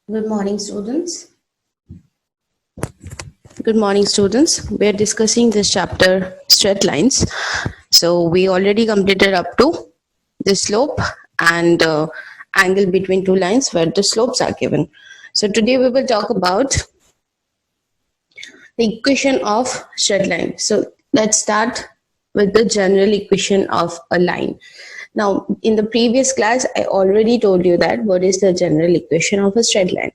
Good morning, students. Good morning, students. We are discussing this chapter, straight lines. So we already completed up to the slope and angle between two lines where the slopes are given. So today we will talk about the equation of straight line. So let's start with the general equation of a line. Now, in the previous class, I already told you that what is the general equation of a straight line.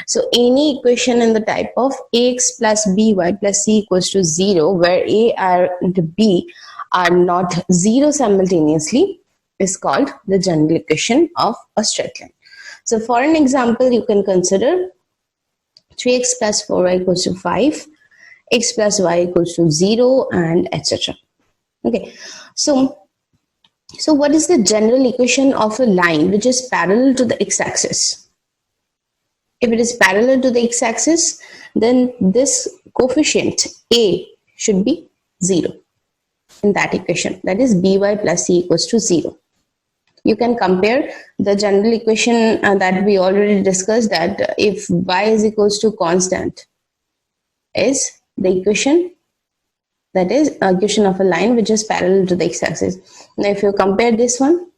So any equation in the type of ax plus by plus c equals to 0, where a and b are not 0 simultaneously, is called the general equation of a straight line. So for an example, you can consider 3x plus 4y equals to 5, x plus y equals to 0, and etc. Okay, so what is the general equation of a line which is parallel to the x-axis? If it is parallel to the x-axis, then this coefficient a should be 0 in that equation. That is by plus c equals to 0. You can compare the general equation that we already discussed, that if y is equals to constant is the equation, that is equation of a line which is parallel to the x-axis. Now if you compare this one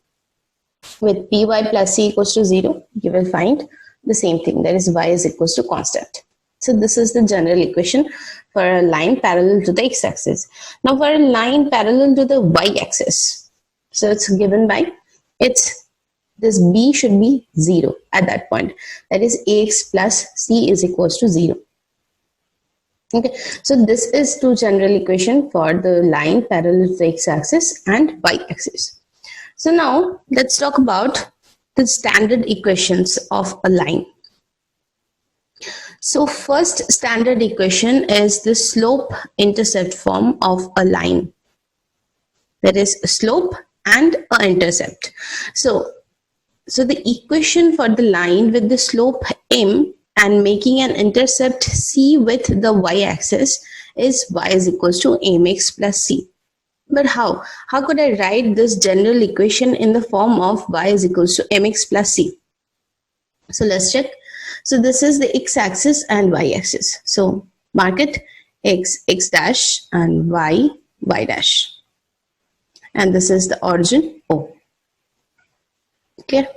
with by plus c equals to 0, you will find the same thing, that is y is equals to constant. So this is the general equation for a line parallel to the x-axis. Now for a line parallel to the y-axis, so it's given by, this b should be 0 at that point, that is ax plus c is equals to 0. Okay, so this is two general equation for the line parallel to the x-axis and y-axis. So now let's talk about the standard equations of a line. So first standard equation is the slope intercept form of a line. That is slope and a intercept. So the equation for the line with the slope m and making an intercept c with the y-axis is y is equals to mx plus c. But how? How could I write this general equation in the form of y is equals to mx plus c? So let's check. So this is the x-axis and y-axis. So mark it x dash and y dash. And this is the origin O. Okay.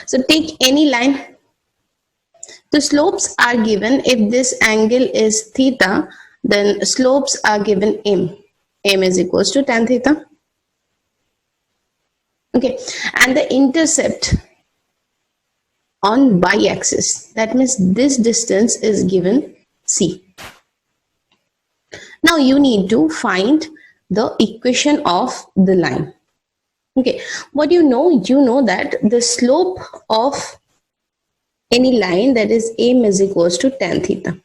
So take any line. The slopes are given. If this angle is theta, then slopes are given m. M is equals to tan theta. Okay, and the intercept on y-axis, that means this distance is given c. Now you need to find the equation of the line. Okay, what you know that the slope of any line, that is m is equals to tan theta.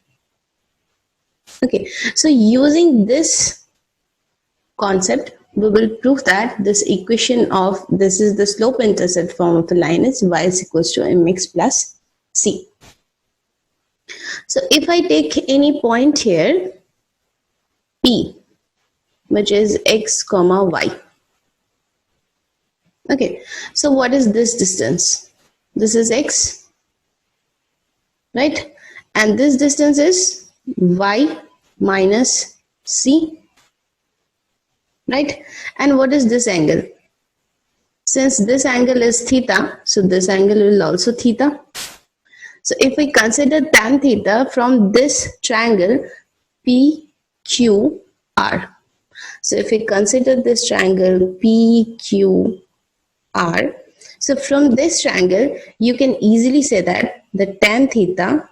Okay, so using this concept, we will prove that this equation of this is the slope intercept form of the line is y is equals to mx plus c. So if I take any point here P, which is x comma y. Okay, so what is this distance? This is x, right? And this distance is y minus c. Right? And what is this angle? Since this angle is theta, so this angle will also theta. So if we consider tan theta from this triangle PQR, so if we consider this triangle PQR, so from this triangle you can easily say that the tan theta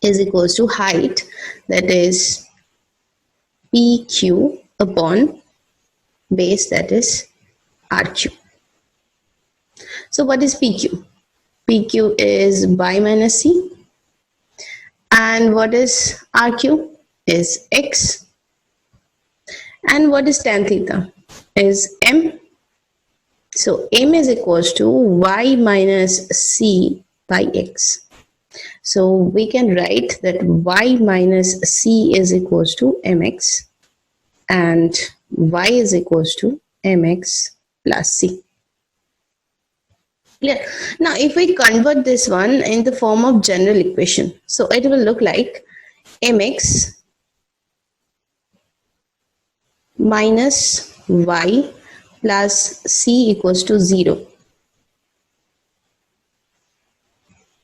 is equals to height, that is PQ upon base, that is RQ. So what is PQ? PQ is y minus c, and what is RQ is x, and what is tan theta is m. So m is equals to y minus c by x. So we can write that y minus c is equals to mx and y is equals to mx plus c. Clear? Now, if we convert this one in the form of general equation, so it will look like mx minus y plus c equals to 0.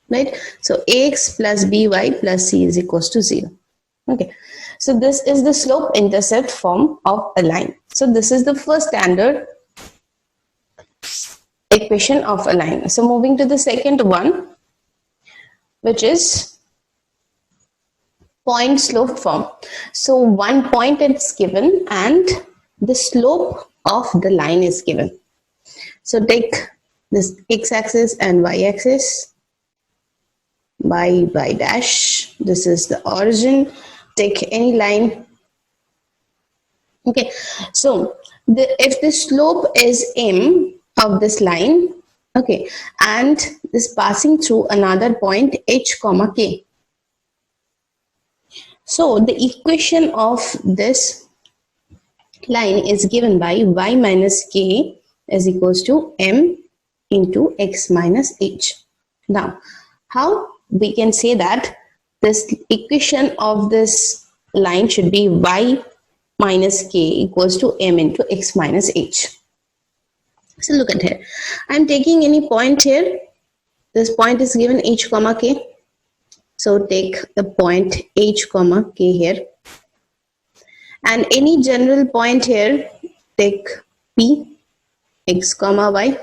Right? So ax plus by plus c is equals to 0. Okay. So this is the slope intercept form of a line. So this is the first standard equation of a line. So moving to the second one, which is point slope form. So one point is given and the slope of the line is given. So take this x-axis and y-axis, by dash, this is the origin. Take any line. Okay, so if the slope is m of this line, okay, and this passing through another point h comma k, so the equation of this line is given by y minus k is equals to m into x minus h. Now, how we can say that this equation of this line should be y minus k equals to m into x minus h. So look at here. I'm taking any point here. This point is given h comma k. So take the point h comma k here. And any general point here, take p, x comma y.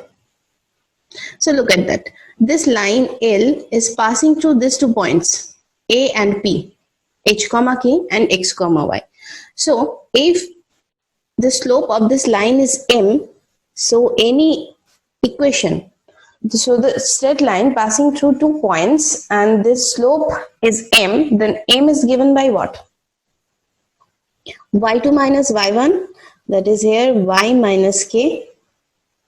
So look at that. This line L is passing through these 2 points, A and P, h comma k and x comma y. So if the slope of this line is m, so any equation, so the straight line passing through 2 points and this slope is m, then m is given by what? y2 minus y1, that is here y minus k,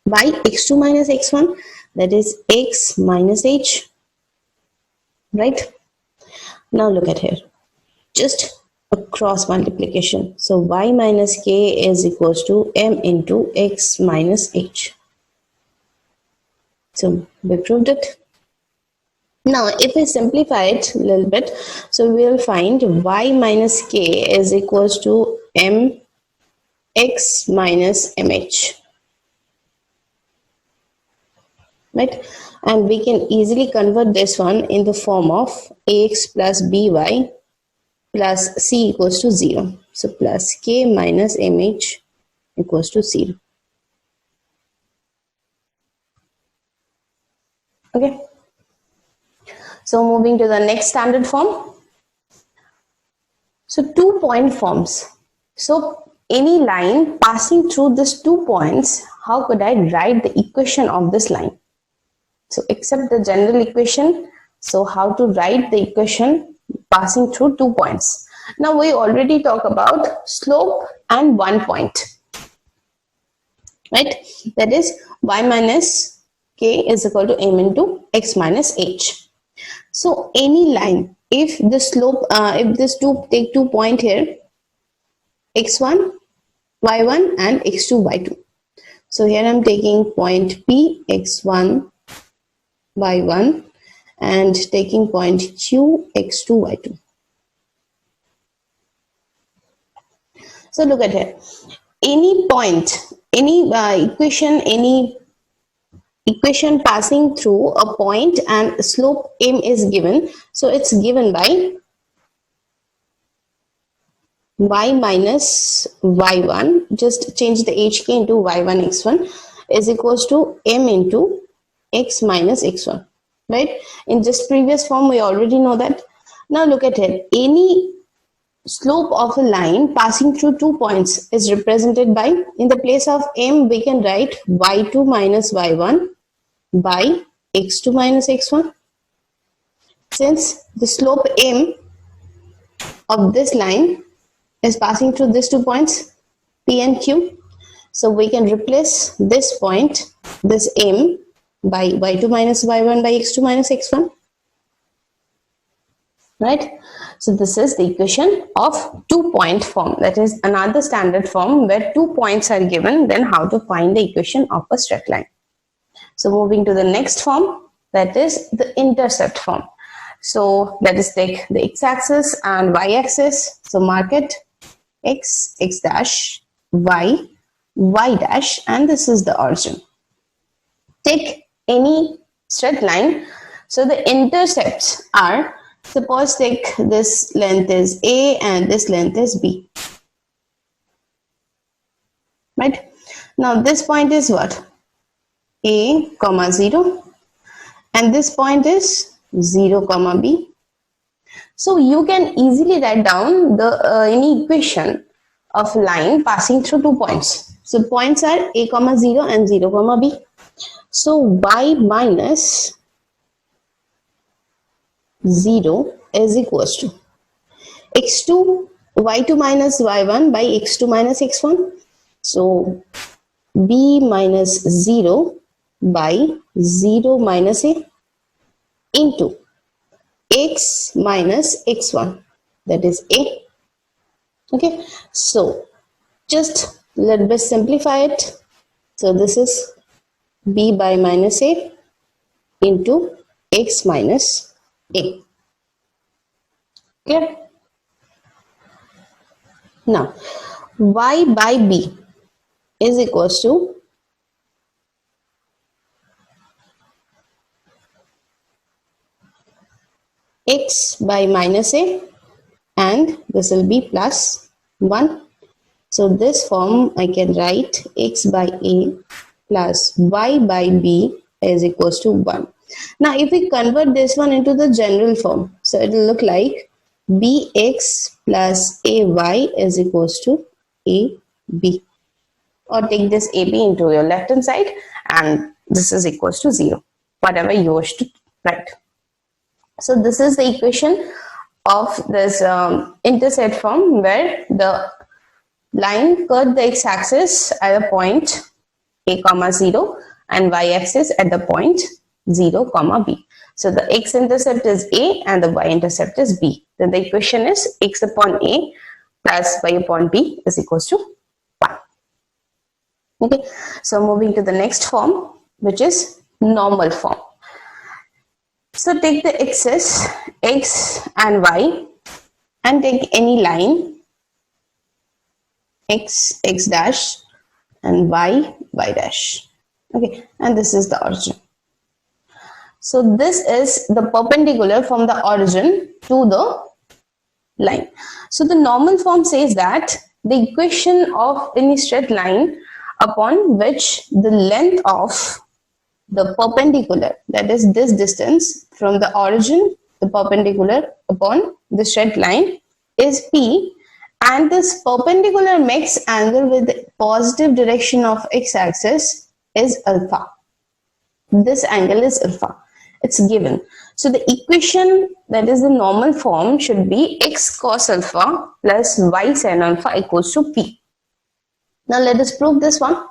by x2 minus x1, that is x minus h, right? Now look at here, just a cross multiplication. So y minus k is equals to m into x minus h. So we proved it. Now if we simplify it a little bit, so we will find y minus k is equals to m x minus mh. Right, and we can easily convert this one in the form of ax plus by plus c equals to 0. So plus k minus mh equals to 0. Okay, so moving to the next standard form. So 2-point forms. So any line passing through these 2 points, how could I write the equation of this line? So except the general equation, so how to write the equation passing through 2 points. Now we already talk about slope and 1 point, right? That is y minus k is equal to m into x minus h. So any line, if the slope, if this take 2 point here, x1, y1 and x2, y2. So here I'm taking point P, x1, y1 and taking point Q, x2, y2. So look at here. Any point, any equation passing through a point and slope m is given. So it's given by y minus y1, just change the hk into y1 x1 is equals to m into x minus x1, right? In just previous form we already know that. Now look at it. Any slope of a line passing through 2 points is represented by, in the place of m we can write y2 minus y1 by x2 minus x1. Since the slope m of this line is passing through these 2 points P and Q, so we can replace this point, this m, by y2 minus y1 by x2 minus x1, right? So this is the equation of 2-point form. That is another standard form where 2 points are given, then how to find the equation of a straight line. So moving to the next form, that is the intercept form. So let us take the x-axis and y-axis. So mark it x, x dash, y, y dash, and this is the origin. Take any straight line. So the intercepts are, suppose take this length is A and this length is B. Right? Now this point is what? A, comma 0, and this point is 0, comma B. So you can easily write down the any equation of line passing through 2 points. So points are A, comma 0 and 0, comma B. So y minus 0 is equals to x2, y2 minus y1 by x2 minus x1. So b minus 0 by 0 minus a into x minus x1, that is a. Okay, so just let me simplify it. So this is b by minus a into x minus a. Clear? Now y by b is equals to x by minus a, and this will be plus 1. So this form I can write x by a plus y by b is equals to 1. Now if we convert this one into the general form, so it will look like bx plus ay is equals to ab, or take this ab into your left hand side and this is equals to 0, whatever you wish to write. So this is the equation of this intercept form, where the line cut the x-axis at a point a comma 0 and y-axis at the point 0 comma b. So the x-intercept is a and the y-intercept is b. Then the equation is x upon a plus y upon b is equals to 1. Okay, so moving to the next form, which is normal form. So take the axis x and y and take any line x, x dash and y, y dash. Okay, and this is the origin. So this is the perpendicular from the origin to the line. So the normal form says that the equation of any straight line upon which the length of the perpendicular, that is this distance from the origin, the perpendicular upon the straight line is p, and this perpendicular makes angle with the positive direction of x-axis is alpha. This angle is alpha. It's given. So the equation, that is the normal form, should be x cos alpha plus y sin alpha equals to p. Now let us prove this one.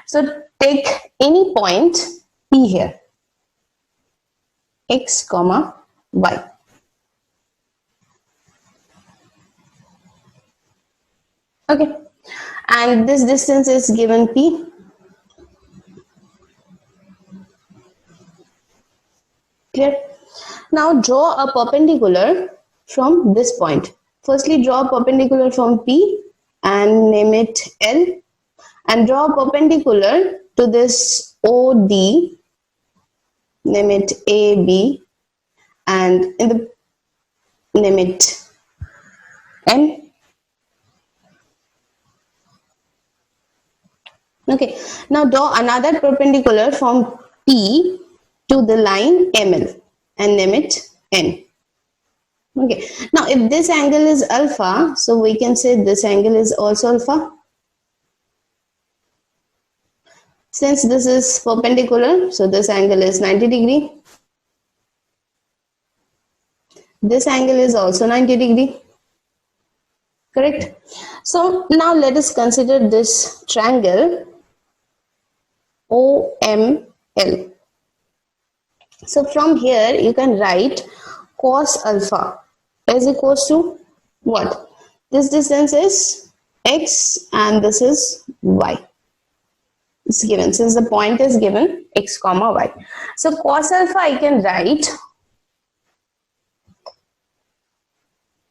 So take any point p here, x comma y. Okay, and this distance is given p. Clear? Now draw a perpendicular from this point. Firstly, draw a perpendicular from p and name it L, and draw a perpendicular to this OD, name it AB, and in the name it M. Okay, now draw another perpendicular from P to the line ML and name it N. Okay, now if this angle is alpha, so we can say this angle is also alpha. Since this is perpendicular, so this angle is 90 degree. This angle is also 90 degree. Correct? So now let us consider this triangle OML. So from here you can write cos alpha is equals to what? This distance is x and this is y. is given. Since the point is given x comma y. So cos alpha I can write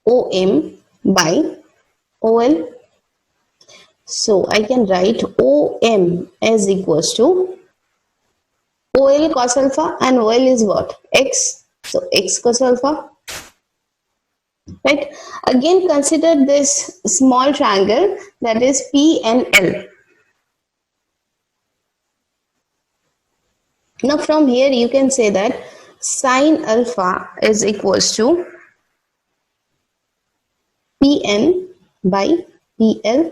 OM by OL. So I can write OM as equals to OL cos alpha, and OL is what? X. So x cos alpha. Right. Again, consider this small triangle, that is P and L. Now from here you can say that sine alpha is equals to Pn by PL.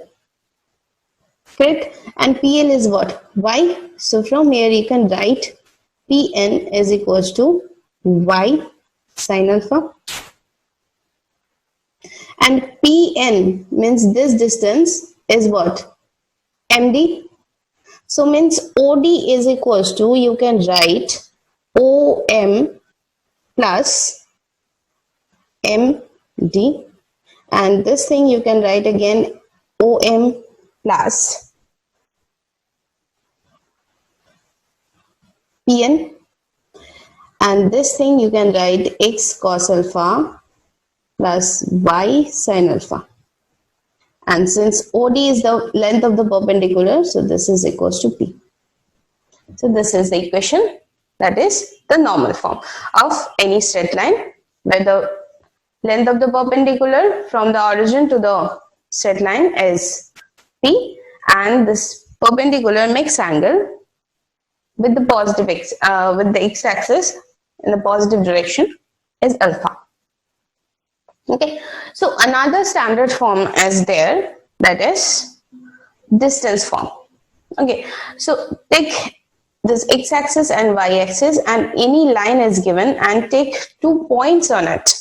Correct? And PL is what? Y. So from here you can write Pn is equals to Y sine alpha. And Pn means this distance is what? MD. So means OD is equals to, you can write OM plus MD. And this thing you can write again OM plus Pn. And this thing you can write x cos alpha plus y sin alpha. And since OD is the length of the perpendicular, so this is equals to P. So this is the equation, that is the normal form of any straight line, where the length of the perpendicular from the origin to the straight line is P, and this perpendicular makes angle with the positive x, with the x-axis in the positive direction is alpha. Okay, so another standard form is there, that is distance form. Okay, so take this x-axis and y-axis, and any line is given and take 2 points on it.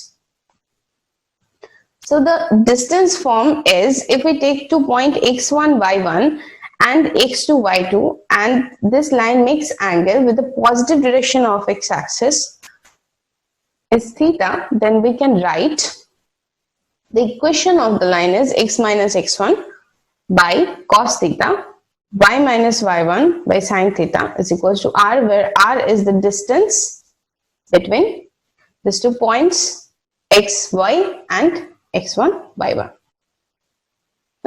So the distance form is, if we take 2 point x1 y1 and x2 y2, and this line makes angle with the positive direction of x-axis is theta, then we can write the equation of the line is x minus x1 by cos theta, y minus y1 by sin theta is equals to r, where r is the distance between these 2 points x, y and x1, y1.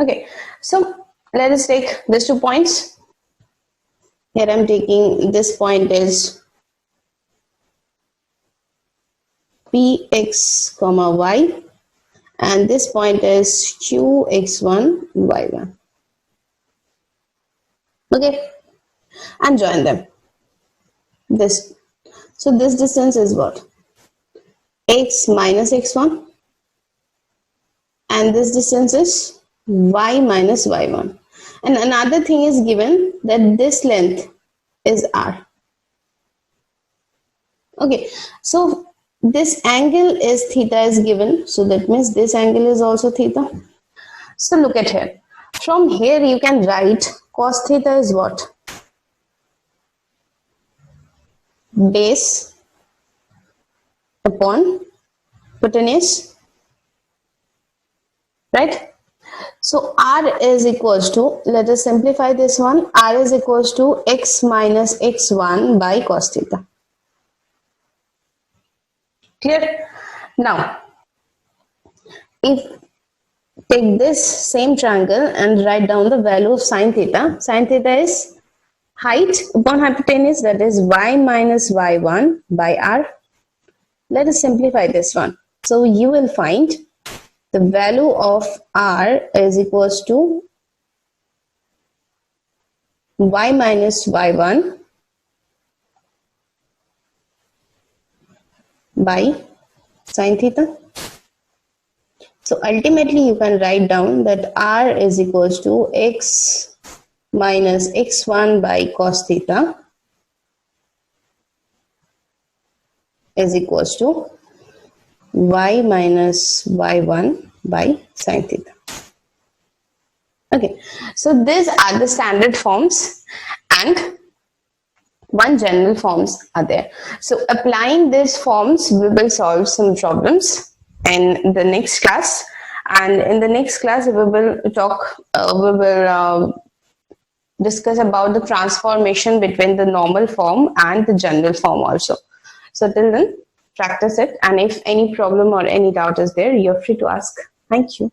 Okay, so let us take these 2 points. Here I am taking this point is px comma y, and this point is qx1 y1. Okay, and join them. This, so this distance is what? X minus x1, and this distance is y minus y1. And another thing is given, that this length is r. Okay, so this angle is theta is given, so that means this angle is also theta. So look at here. From here you can write cos theta is what? Base upon hypotenuse, right? So r is equals to, let us simplify this one, r is equals to x minus x1 by cos theta. Clear? Now, if take this same triangle and write down the value of sin theta. Sin theta is height upon hypotenuse, that is y minus y1 by r. Let us simplify this one. So you will find the value of r is equals to y minus y1 by sin theta. So ultimately you can write down that r is equals to x minus x1 by cos theta is equals to y minus y1 by sin theta. Okay, so these are the standard forms and one general forms are there. So applying these forms, we will solve some problems in the next class, and in the next class we will talk discuss about the transformation between the normal form and the general form also. So till then, practice it, and if any problem or any doubt is there, you're free to ask. Thank you.